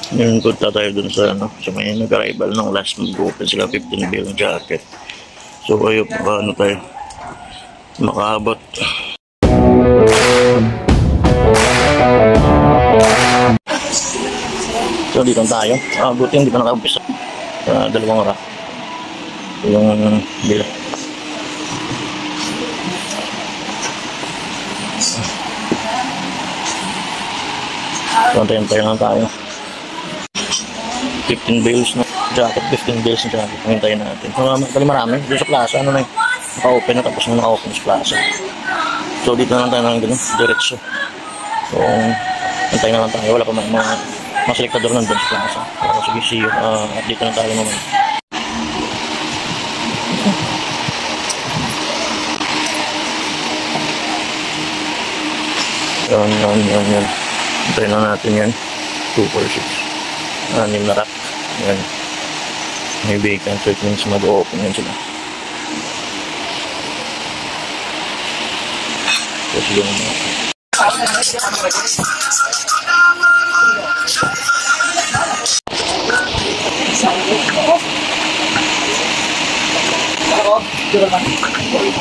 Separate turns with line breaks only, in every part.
Yun, punta tayo dun sa, ano, sa may nag-arrival ng last mag-open sila 15 bill ng jacket. So, ayun, ano tayo, makaabot. So, dito tayo. Buti hindi pa naka-umpisa. Dalawang oras. Yung bill. So, antayin lang tayo. 15 bales na jacket, 15 bales na jacket. Hintayin natin. Marami. Doon sa plaza, ano na yun? Naka-open na, tapos naka-open sa plaza. So, dito na lang tayo ng gano'n, diretso. So, hintayin na lang tayo. Wala pa mga selektador nandun sa plaza. So, sige, see you. At dito na tayo naman. Yan. Hintayin na natin yan. 246. 6 na rack. Yan. May vacant, so it means mag-open yan sila. So, sige naman.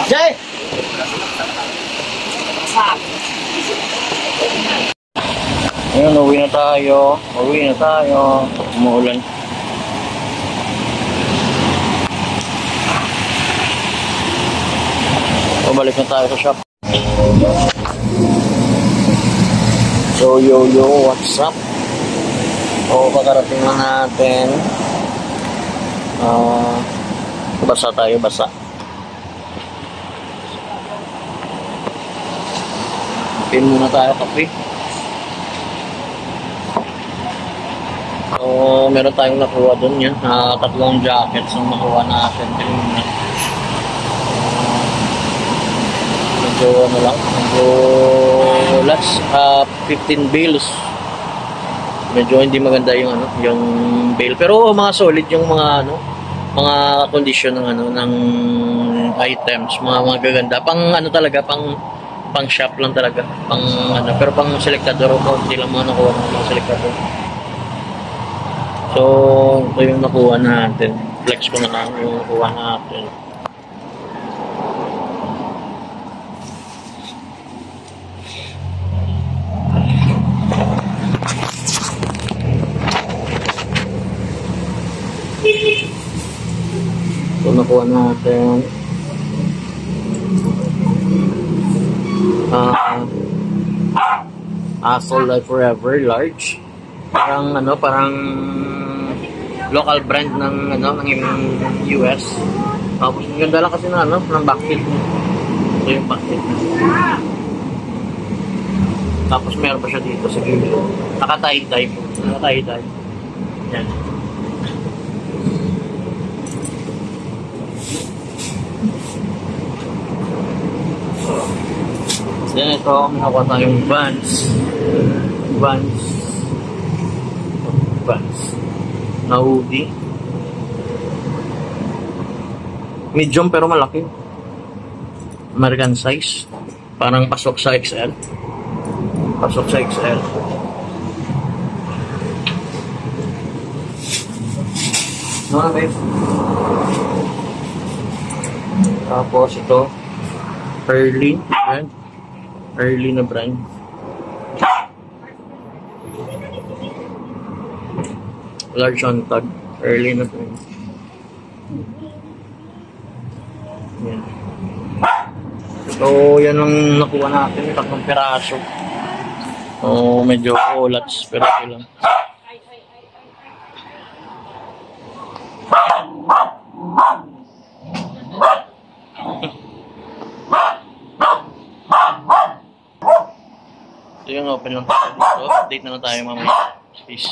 Jay! Ayun, uwi na tayo. Umuulan. So, balik na tayo sa shop. So, yo, what's up? O, pagkarating na natin. Basa tayo. Pin muna tayo, kape. So, meron tayong nakuha dun yan. 3 jackets ang nakuha natin. Medyo last 15 bales. Medyo hindi maganda yung yung bale. Pero mga solid yung mga mga condition ng items, mga magaganda. Pang talaga, pang shop lang talaga. Pero pang selektador ko, hindi lang mga nakuha ng mga selektador. So, ito yung nakuha natin. Flex ko na lang yung nakuha natin. So, nakuha natin. Asshole Life Forever, large. Parang local brand ng US. Tapos ganda lang kasi ng backfit. Ito yung backfit. Tapos meron pa siya dito sa gilid. Naka-tie-dye. Yan. Then ito, nakuha tayong Vans na hoodie. Medium pero malaki. American size. Parang pasok sa XL. Mga babe. Tapos ito, Early na brand. Large on tag. Early na brand. Yan. So, yan ang nakuha natin. 3 piraso. So, medyo ulats. Pero ito lang. So, yung open lang tayo dito. Update na lang tayo mamaya. Peace.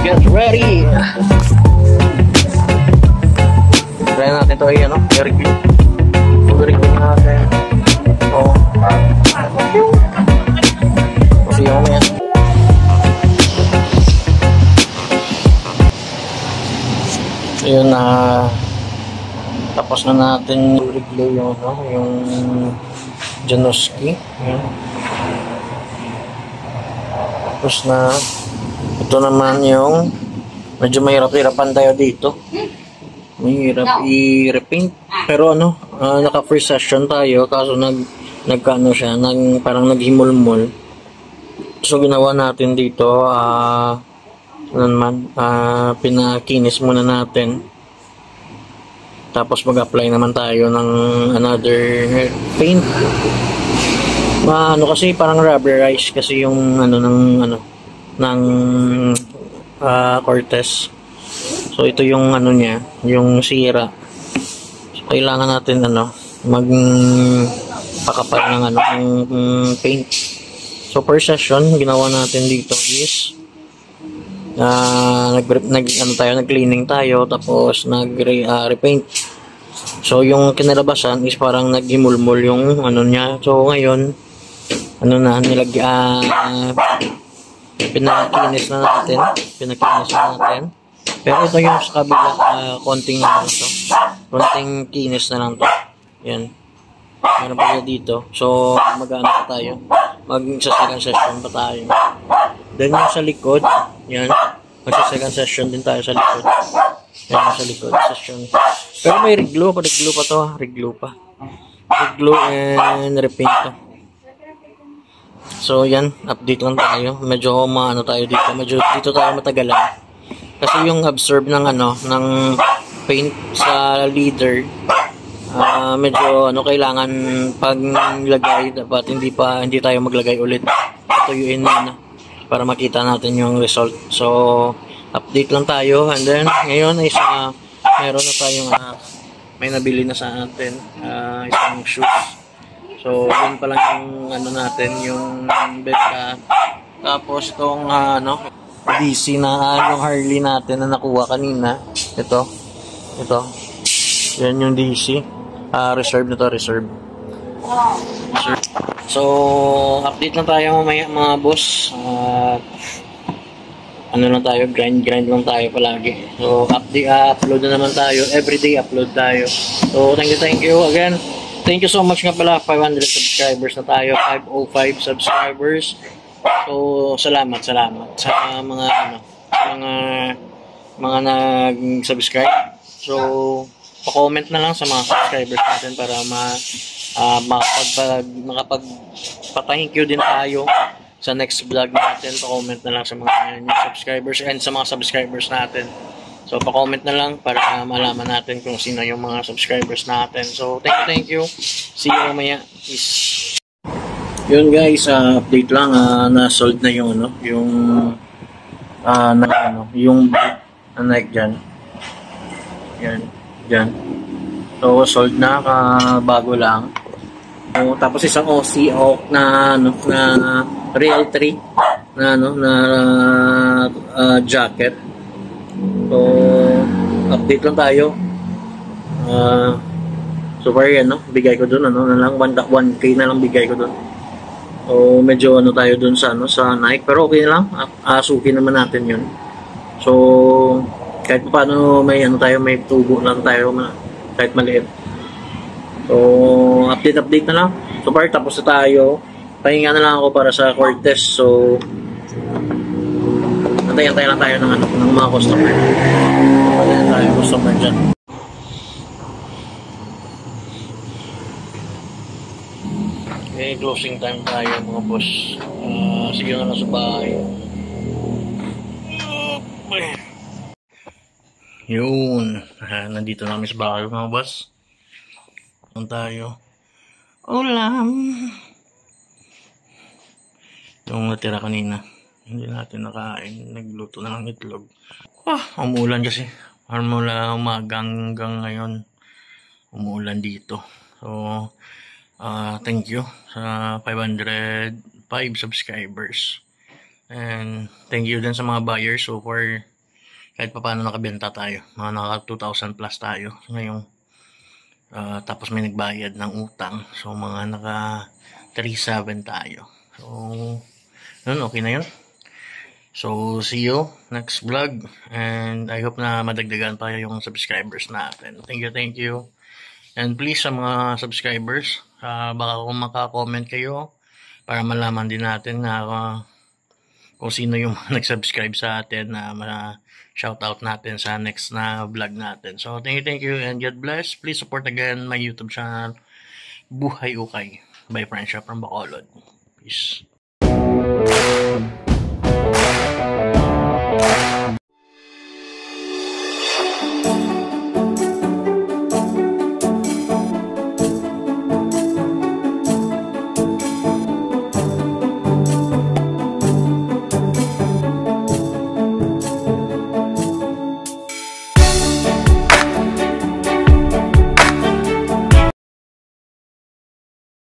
Get ready! Try natin ito ay i-review. I-review natin. Oo. Kasi yung yan. Ayun na. Tapos na natin i-review yung Janoski. Ayan. Tapos na. Ito naman yung medyo mahirap-hirapan tayo dito. Mahirap i-repaint. Pero naka free session tayo kaso nagkano siya, parang naghimulmol. So ginawa natin dito pinakinis muna natin. Tapos mag-apply naman tayo ng another paint. Kasi parang rubberized kasi yung ng Cortez. So ito yung niya, yung sira. So kailangan natin magpakapal ng paint. So per session ginawa natin dito is nag-cleaning tayo tapos nag-repaint. So yung kinalabasan is parang naghimulmol yung niya. So ngayon pinakinis na natin Pero ito yung sa kabila, konting na lang to. Konting kinis na lang to. Yan. Meron pa dito. So, mag-ano pa tayo. Mag-second session pa tayo. Then yung sa likod, yan. Mag-second session din tayo sa likod. Yan sa likod, session. Pero may reglo pa to. Reglo and repaint to. So, yan. Update lang tayo. Medyo maano tayo dito. Medyo dito tayo matagalan. Kasi yung absorb ng ng paint sa leader, medyo kailangan paglagay dapat hindi tayo maglagay ulit. Tuyuin na para makita natin yung result. So, update lang tayo and then ngayon ay meron na tayong may nabili na sa atin isang shoes. So, yun pa lang yung natin, yung benta. Tapos itong DC na yung Harley natin na nakuha kanina. Ito. Yan yung DC. Reserve na to, reserve. So, update lang tayo mamaya mga boss. Lang tayo, grind lang tayo palagi. So, upload na naman tayo. Everyday upload tayo. So, thank you again. Thank you so much nga pala. 500 subscribers na tayo. 505 subscribers. So, salamat sa mga nag-subscribe. So, pa-comment na lang sa mga subscribers natin para makapag-thank you din tayo sa next vlog natin. Pa-comment na lang sa mga new subscribers and sa mga subscribers natin. So, pa-comment na lang para malaman natin kung sino yung mga subscribers natin. So, thank you. See you mamaya. Peace. Yun guys, update lang, na-sold na yung yung Nike dyan. Yan, dyan. So, sold na, bago lang. So, tapos isang OC na Real 3 na jacket. So, update lang tayo. So far yan, bigay ko dun, na lang 1K na lang bigay ko dun. So, medyo tayo dun sa Nike, pero okay lang, asukin naman natin yun. So, kahit paano may may tubo lang tayo kahit maliit. So, update na lang. So far, tapos na tayo. Pahinga na lang ako para sa court test. So, antay lang tayo ng mga customer. Antayin tayo customer dyan. Okay, closing time tayo mga boss. Sige na lang sa bahay. Yun. Nandito namin sa bahay mga boss. Saan tayo? Ulam. Yung natira kanina. Hindi natin nakain. Nagluto na ng itlog. Umuulan kasi. Mula umaga hanggang ngayon. Umuulan dito. So, thank you sa 505 subscribers. And thank you din sa mga buyers. So far, kahit pa paano nakabenta tayo. Mga naka 2,000 plus tayo ngayon. Tapos may nagbayad ng utang. So mga naka 3,700 tayo. So, yun, okay na yun. So, see you next vlog. And I hope na madagdagan pa yung subscribers natin. Thank you. And please sa mga subscribers, baka kung maka-comment kayo para malaman din natin na kung sino yung nag-subscribe sa atin na ma-shoutout natin sa next na vlog natin. So, thank you and God bless. Please support again my YouTube channel, Buhay Ukay by Friendship from Bacolod. Peace.